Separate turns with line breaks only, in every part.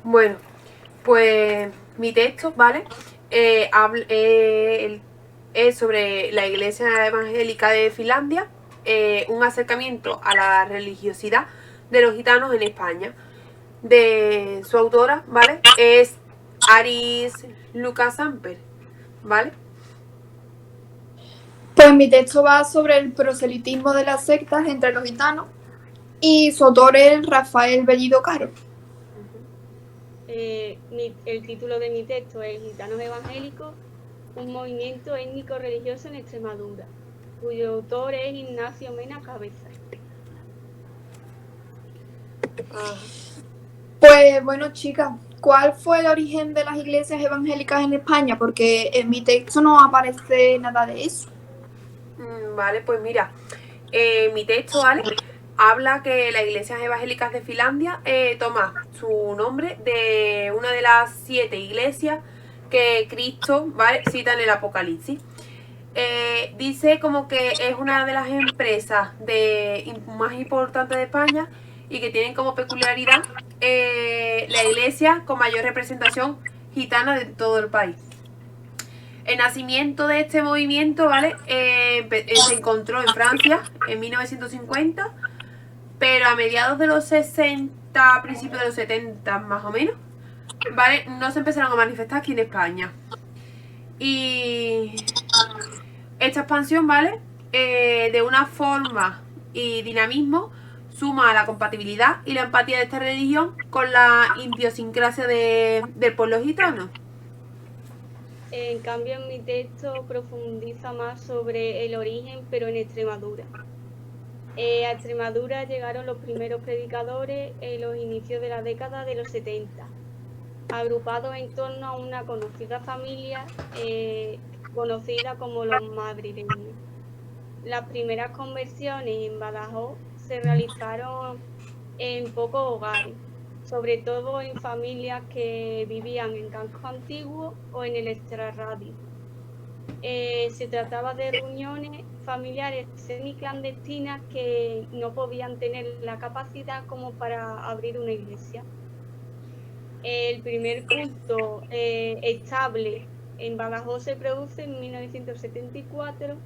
Bueno, pues mi texto, ¿vale? Es sobre la Iglesia Evangélica de Finlandia, un acercamiento a la religiosidad de los gitanos en España. De su autora, ¿vale? Es Aris Lucasamper, ¿vale?
Pues mi texto va sobre el proselitismo de las sectas entre los gitanos y su autor es Rafael Bellido Caro.
El título de mi texto es Gitanos Evangélicos, un movimiento étnico-religioso en Extremadura, cuyo autor es Ignacio Mena Cabeza.
Pues bueno, chicas, ¿cuál fue el origen de las iglesias evangélicas en España? Porque en mi texto no aparece nada de eso.
Vale, pues mira, mi texto, ¿vale? Habla que las iglesias evangélicas de Finlandia toma su nombre de una de las 7 iglesias que Cristo, ¿vale?, cita en el Apocalipsis. Dice como que es una de las empresas más importantes de España y que tienen como peculiaridad la iglesia con mayor representación gitana de todo el país. El nacimiento de este movimiento, ¿vale? Se encontró en Francia en 1950, pero a mediados de los 60, principios de los 70 más o menos, ¿vale? No se empezaron a manifestar aquí en España. Y esta expansión, ¿vale? De una forma y dinamismo suma a la compatibilidad y la empatía de esta religión con la idiosincrasia del pueblo gitano.
En cambio, en mi texto profundiza más sobre el origen, pero en Extremadura. A Extremadura llegaron los primeros predicadores en los inicios de la década de los 70, agrupados en torno a una conocida familia conocida como los madrileños. Las primeras conversiones en Badajoz se realizaron en pocos hogares, sobre todo en familias que vivían en cascos antiguos o en el extrarradio. Se trataba de reuniones familiares semiclandestinas que no podían tener la capacidad como para abrir una iglesia. El primer culto estable en Badajoz se produce en 1974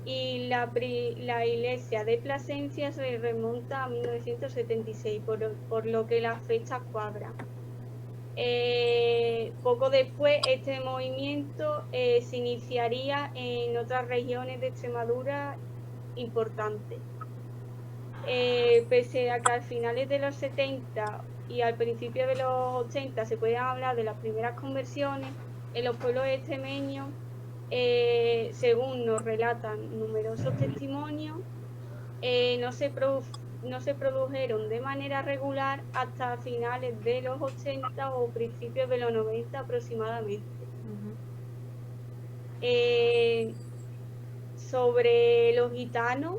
y la iglesia de Plasencia se remonta a 1976, por lo que las fechas cuadran. Poco después este movimiento se iniciaría en otras regiones de Extremadura importantes. Pese a que a finales de los 70 y al principio de los 80 se puede hablar de las primeras conversiones, en los pueblos extremeños, según nos relatan numerosos testimonios, no se produjeron de manera regular hasta finales de los 80 o principios de los 90 aproximadamente. Sobre los gitanos,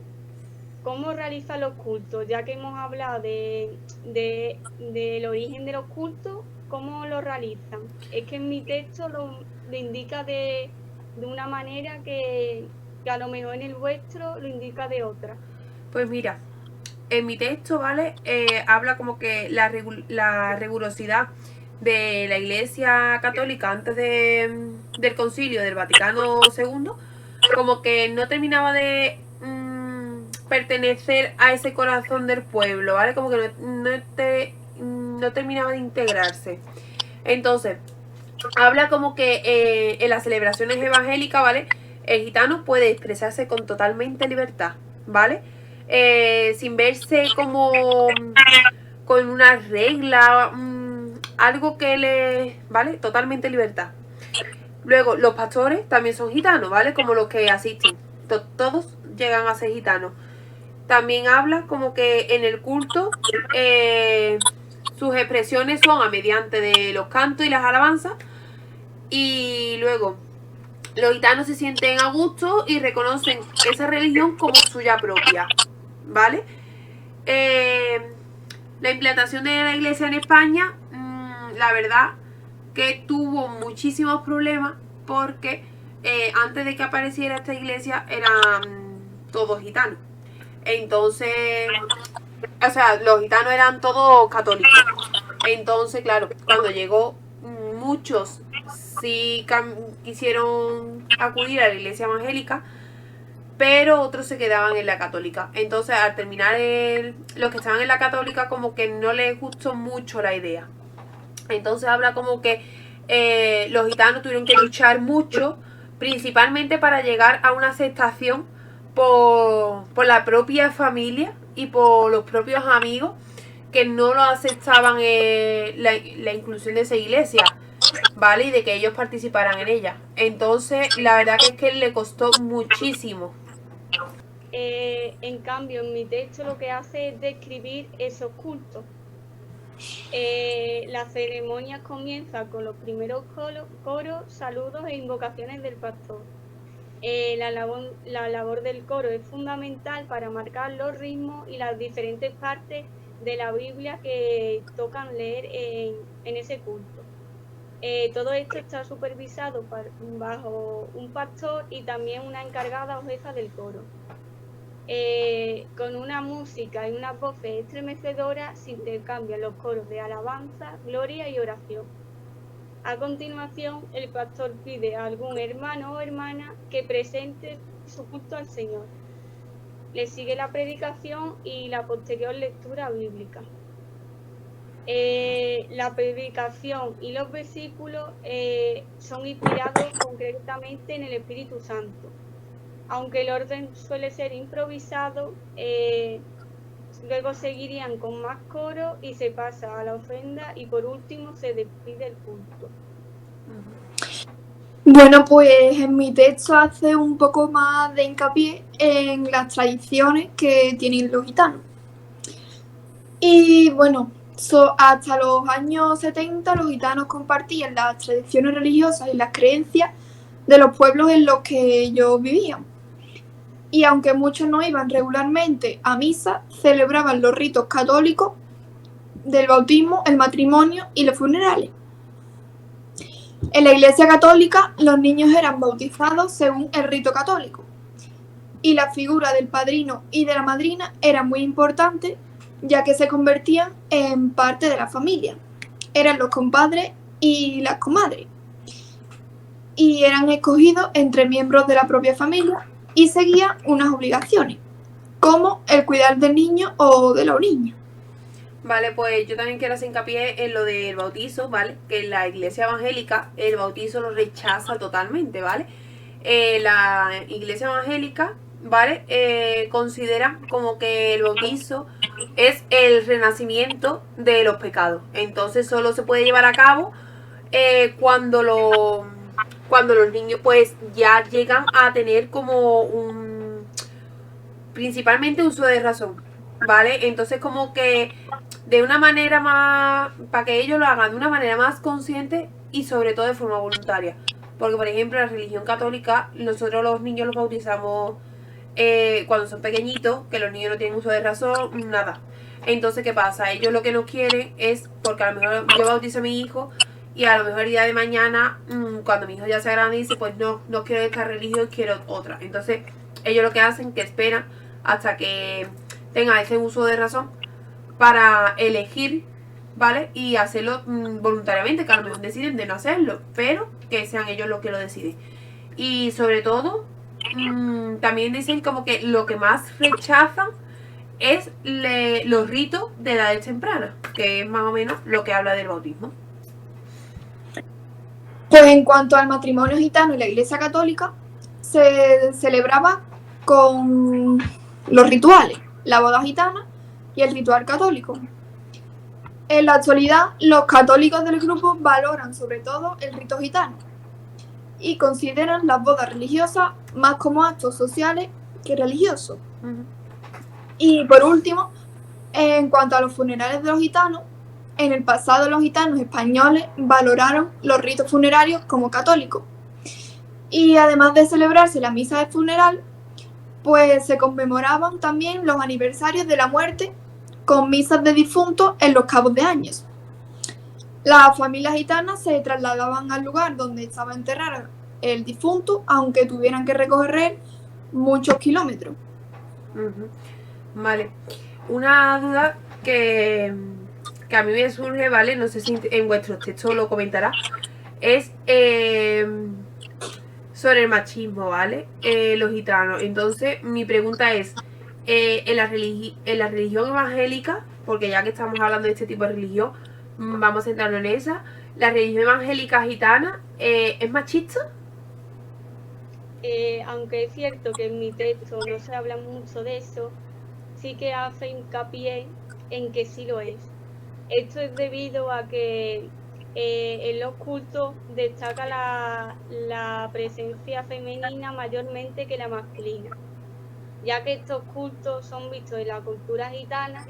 ¿cómo realizan los cultos? Ya que hemos hablado del origen de los cultos, ¿cómo lo realizan? Es que en mi texto lo indica de una manera que a lo mejor en el vuestro lo indica de otra.
Pues mira, en mi texto, ¿vale? Habla como que la rigurosidad de la Iglesia Católica antes del Concilio del Vaticano II, como que no terminaba de pertenecer a ese corazón del pueblo, ¿vale? Como que no terminaba de integrarse. Entonces, habla como que en las celebraciones evangélicas, ¿vale?, el gitano puede expresarse con totalmente libertad, ¿vale? Sin verse como con una regla, algo que ¿vale? Totalmente libertad. Luego, los pastores también son gitanos, ¿vale? Como los que asisten. Todos llegan a ser gitanos. También habla como que en el culto sus expresiones son a mediante de los cantos y las alabanzas. Y luego, los gitanos se sienten a gusto y reconocen esa religión como suya propia, ¿vale? La implantación de la iglesia en España, la verdad que tuvo muchísimos problemas porque antes de que apareciera esta iglesia eran todos gitanos. Entonces, o sea, los gitanos eran todos católicos. Entonces, claro, cuando llegó, muchos sí quisieron acudir a la iglesia evangélica, pero otros se quedaban en la católica. Entonces, al terminar los que estaban en la católica, como que no les gustó mucho la idea. Entonces habla como que los gitanos tuvieron que luchar mucho, principalmente para llegar a una aceptación por la propia familia y por los propios amigos que no lo aceptaban la inclusión de esa iglesia, ¿vale? Y de que ellos participaran en ella. Entonces, la verdad que es que le costó muchísimo.
En cambio, en mi texto lo que hace es describir esos cultos. Las ceremonias comienzan con los primeros coros, saludos e invocaciones del pastor. La labor del coro es fundamental para marcar los ritmos y las diferentes partes de la Biblia que tocan leer en ese culto. Todo esto está supervisado bajo un pastor y también una encargada o jefa del coro. Con una música y unas voces estremecedoras se intercambian los coros de alabanza, gloria y oración. A continuación, el pastor pide a algún hermano o hermana que presente su culto al Señor. Le sigue la predicación y la posterior lectura bíblica. La predicación y los versículos son inspirados concretamente en el Espíritu Santo. Aunque el orden suele ser improvisado, luego seguirían con más coro y se pasa a la ofrenda y por último se despide el culto.
Bueno, pues en mi texto hace un poco más de hincapié en las tradiciones que tienen los gitanos. Y bueno, hasta los años 70 los gitanos compartían las tradiciones religiosas y las creencias de los pueblos en los que ellos vivían. Y aunque muchos no iban regularmente a misa, celebraban los ritos católicos del bautismo, el matrimonio y los funerales. En la Iglesia Católica, los niños eran bautizados según el rito católico. Y la figura del padrino y de la madrina era muy importante, ya que se convertían en parte de la familia. Eran los compadres y las comadres. Y eran escogidos entre miembros de la propia familia y seguían unas obligaciones, como el cuidar del niño o de los niños.
Vale, pues yo también quiero hacer hincapié en lo del bautizo, ¿vale? Que en la iglesia evangélica el bautizo lo rechaza totalmente, ¿vale? La iglesia evangélica, ¿vale? Considera como que el bautizo es el renacimiento de los pecados. Entonces solo se puede llevar a cabo cuando los niños pues ya llegan a tener como principalmente uso de razón, ¿vale? Entonces como que de una manera más, para que ellos lo hagan de una manera más consciente y sobre todo de forma voluntaria. Porque por ejemplo en la religión católica nosotros los niños los bautizamos cuando son pequeñitos, que los niños no tienen uso de razón, nada. Entonces ¿qué pasa? Ellos lo que no quieren es, porque a lo mejor yo bautizo a mi hijo y a lo mejor el día de mañana, cuando mi hijo ya sea grande, dice pues no quiero esta religión, quiero otra. Entonces ellos lo que hacen, que esperan hasta que tenga ese uso de razón para elegir, ¿vale? Y hacerlo voluntariamente, que a lo mejor deciden de no hacerlo, pero que sean ellos los que lo deciden. Y sobre todo, también dicen como que lo que más rechazan es los ritos de edades tempranas, que es más o menos lo que habla del bautismo.
Pues en cuanto al matrimonio gitano en la Iglesia Católica, se celebraba con los rituales, la boda gitana y el ritual católico. En la actualidad, los católicos del grupo valoran sobre todo el rito gitano y consideran las bodas religiosas más como actos sociales que religiosos. Y por último, en cuanto a los funerales de los gitanos, en el pasado los gitanos españoles valoraron los ritos funerarios como católicos. Y además de celebrarse la misa de funeral, pues se conmemoraban también los aniversarios de la muerte con misas de difuntos en los cabos de años. Las familias gitanas se trasladaban al lugar donde estaba enterrado el difunto, aunque tuvieran que recorrer muchos kilómetros.
Vale. Una duda que que a mí me surge, ¿vale? No sé si en vuestros textos lo comentará, es sobre el machismo, ¿vale? Los gitanos. Entonces, mi pregunta es, en la religión evangélica, porque ya que estamos hablando de este tipo de religión, vamos a centrarnos en esa, ¿la religión evangélica gitana es machista?
Aunque es cierto que en mi texto no se habla mucho de eso, sí que hace hincapié en que sí lo es. Esto es debido a que en los cultos destaca la presencia femenina mayormente que la masculina, ya que estos cultos son vistos en la cultura gitana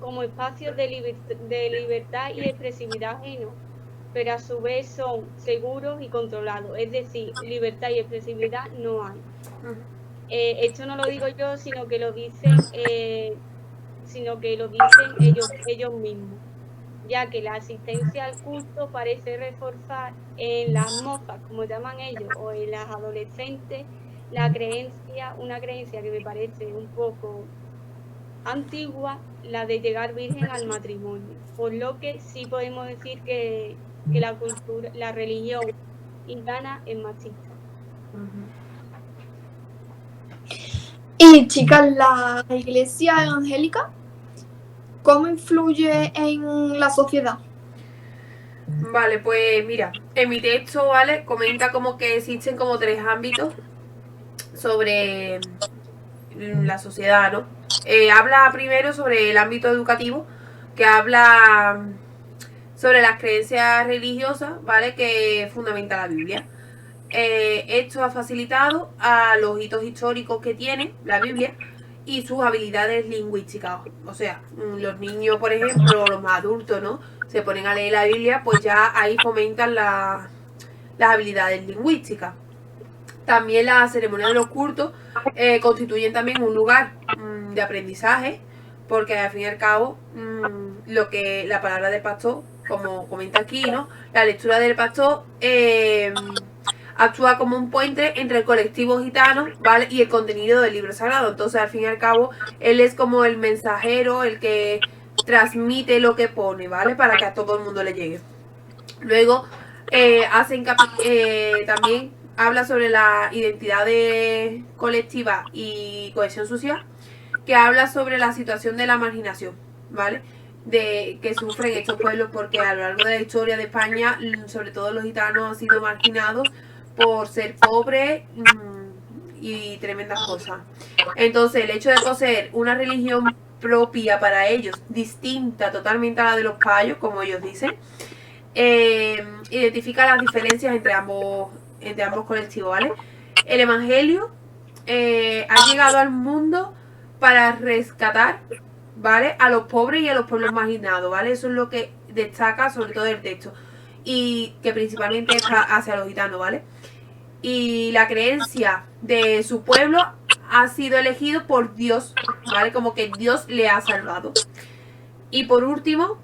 como espacios de libertad y expresividad ajeno, pero a su vez son seguros y controlados, es decir, libertad y expresividad no hay. Esto no lo digo yo, sino que lo dicen ellos mismos, ya que la asistencia al culto parece reforzar en las mozas, como llaman ellos, o en las adolescentes, una creencia que me parece un poco antigua, la de llegar virgen al matrimonio, por lo que sí podemos decir que la religión gitana es machista.
Y chicas, la iglesia evangélica, ¿cómo influye en la sociedad?
Vale, pues mira, en mi texto, ¿vale? Comenta como que existen como 3 ámbitos sobre la sociedad, ¿no? Habla primero sobre el ámbito educativo, que habla sobre las creencias religiosas, ¿vale? Que fundamenta la Biblia. Esto ha facilitado a los hitos históricos que tiene la Biblia y sus habilidades lingüísticas. O sea, los niños, por ejemplo, los más adultos, ¿no? Se ponen a leer la Biblia, pues ya ahí fomentan las habilidades lingüísticas. También las ceremonias de los cultos constituyen también un lugar de aprendizaje, porque al fin y al cabo lo que la palabra del pastor, como comenta aquí, ¿no? La lectura del pastor actúa como un puente entre el colectivo gitano, ¿vale? Y el contenido del libro sagrado. Entonces, al fin y al cabo, él es como el mensajero, el que transmite lo que pone, ¿vale? Para que a todo el mundo le llegue. Luego, también habla sobre la identidad colectiva y cohesión social, que habla sobre la situación de la marginación, ¿vale? Que sufren estos pueblos, porque a lo largo de la historia de España, sobre todo los gitanos, han sido marginados por ser pobres y tremendas cosas. Entonces, el hecho de poseer una religión propia para ellos, distinta totalmente a la de los payos, como ellos dicen, identifica las diferencias entre ambos colectivos, ¿vale? El evangelio ha llegado al mundo para rescatar, ¿vale? A los pobres y a los pueblos marginados, ¿vale? Eso es lo que destaca sobre todo el texto, y que principalmente es hacia los gitanos, ¿vale? Y la creencia de su pueblo ha sido elegido por Dios, ¿vale? Como que Dios le ha salvado. Y por último,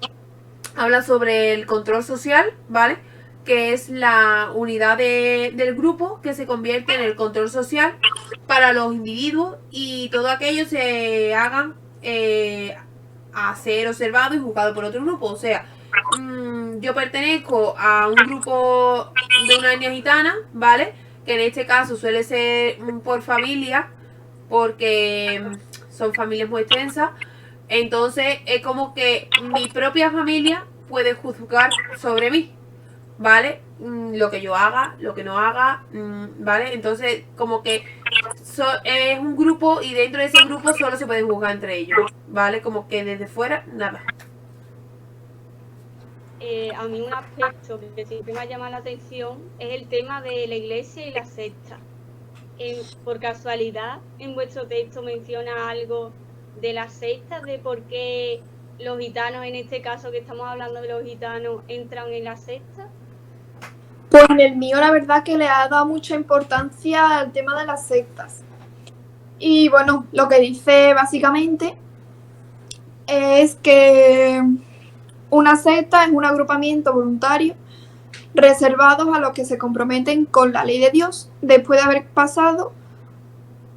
habla sobre el control social, ¿vale? Que es la unidad del grupo que se convierte en el control social para los individuos, y todo aquello se hagan a ser observado y juzgado por otro grupo. O sea, yo pertenezco a un grupo de una etnia gitana, ¿vale? Que en este caso suele ser por familia, porque son familias muy extensas. Entonces es como que mi propia familia puede juzgar sobre mí, ¿vale? Lo que yo haga, lo que no haga, ¿vale? Entonces como que es un grupo, y dentro de ese grupo solo se puede juzgar entre ellos, ¿vale? Como que desde fuera, nada.
A mí un aspecto que siempre me ha llamado la atención es el tema de la iglesia y la secta. Por casualidad, en vuestro texto menciona algo de las sectas, de por qué los gitanos, en este caso que estamos hablando de los gitanos, entran en la secta.
Pues en el mío la verdad que le ha dado mucha importancia al tema de las sectas. Y bueno, lo que dice básicamente es que una secta es un agrupamiento voluntario reservados a los que se comprometen con la ley de Dios después de haber pasado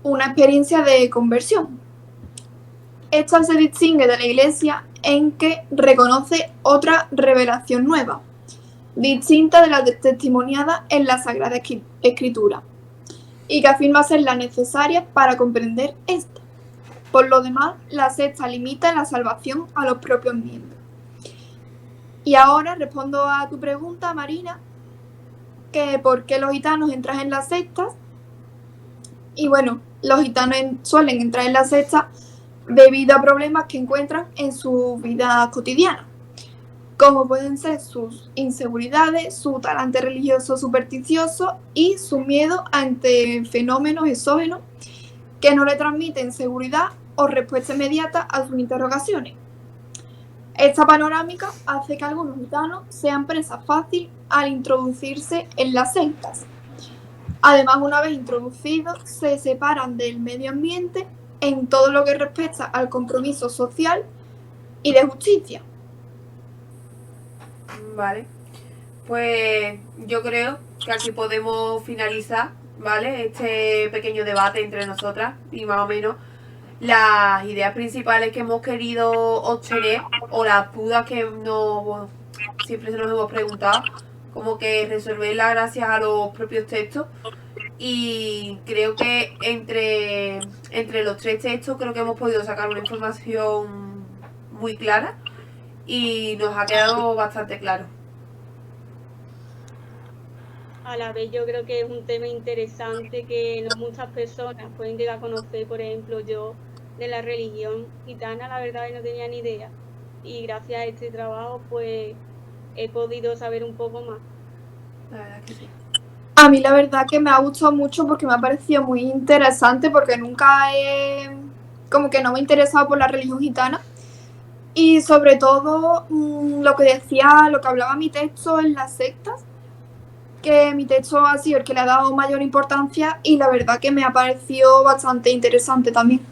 una experiencia de conversión. Esta se distingue de la iglesia en que reconoce otra revelación nueva, distinta de la testimoniada en la Sagrada Escritura, y que afirma ser la necesaria para comprender esta. Por lo demás, la secta limita la salvación a los propios miembros. Y ahora respondo a tu pregunta, Marina, que por qué los gitanos entran en las sectas. Y bueno, los gitanos suelen entrar en las sectas debido a problemas que encuentran en su vida cotidiana, como pueden ser sus inseguridades, su talante religioso supersticioso y su miedo ante fenómenos exógenos que no le transmiten seguridad o respuesta inmediata a sus interrogaciones. Esta panorámica hace que algunos gitanos sean presa fácil al introducirse en las sectas. Además, una vez introducidos, se separan del medio ambiente en todo lo que respecta al compromiso social y de justicia.
Vale, pues yo creo que aquí podemos finalizar, ¿vale? Este pequeño debate entre nosotras y más o menos las ideas principales que hemos querido obtener o las dudas que siempre nos hemos preguntado, como que resolverlas gracias a los propios textos. Y creo que entre los 3 textos creo que hemos podido sacar una información muy clara y nos ha quedado bastante claro.
A la vez yo creo que es un tema interesante que no muchas personas pueden llegar a conocer. Por ejemplo, yo de la religión gitana la verdad que no tenía ni idea, y gracias a este trabajo pues he podido saber un poco más.
La verdad que sí.
A mí la verdad que me ha gustado mucho porque me ha parecido muy interesante, porque como que no me he interesado por la religión gitana. Y sobre todo lo que hablaba mi texto en las sectas, que mi texto ha sido el que le ha dado mayor importancia y la verdad que me ha parecido bastante interesante también.